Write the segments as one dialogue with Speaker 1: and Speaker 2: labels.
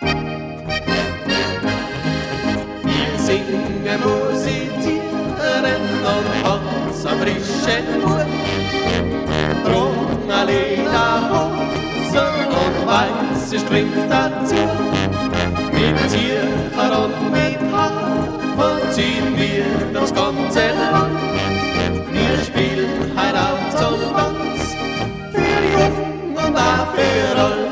Speaker 1: Wir singen, musizieren und haben so frischen Mut. Drum lila Hosen und weiße Strümpfe dazu. Mit Zircher und mit Harfe ziehen wir das ganze Land. Wir spielen heut auf zum Tanz, für Jung und auch für alt.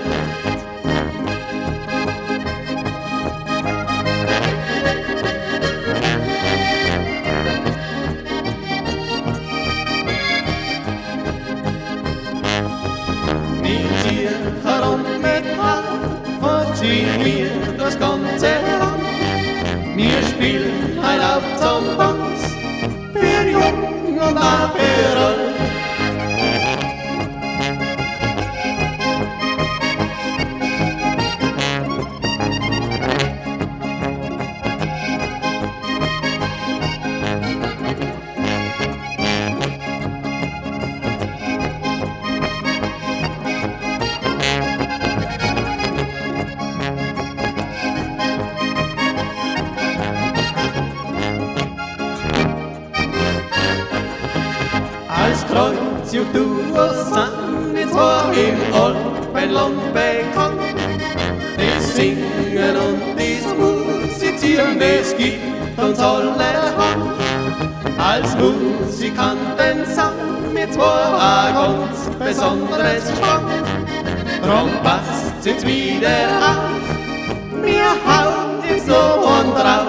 Speaker 1: Mit Zircher und mit Harfe ziehen wir das ganze Land. Wir spielen heut auf zum Tanz, für Jung und auch für alt. Als Kreuzjug du sind wir zwar im Alpenland bekannt. Das Singen und das Musizieren, das gibt uns allerhand. Als Musikanten sind wir zwar ein ganz besonderes Gespann. Drum passt's jetzt wieder auf, wir hauen jetzt noch einen drauf.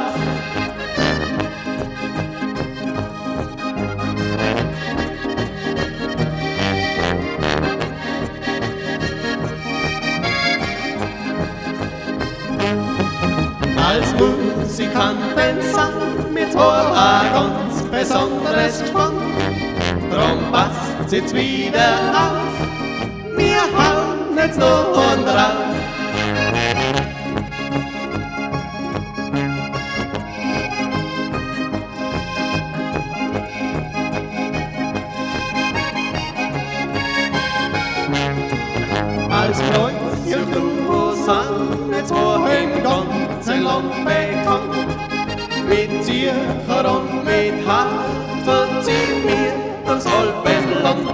Speaker 1: Als Musikanten sind wir zwar ein ganz besonderes Gespann. Drum passt's jetzt wieder auf, wir hauen jetzt noch einen drauf. Als Kreuzjug-Duo sind wir zwar im ganzen Land bekannt. Mit Zircher und mit Harfe ziehen wir das Alpenland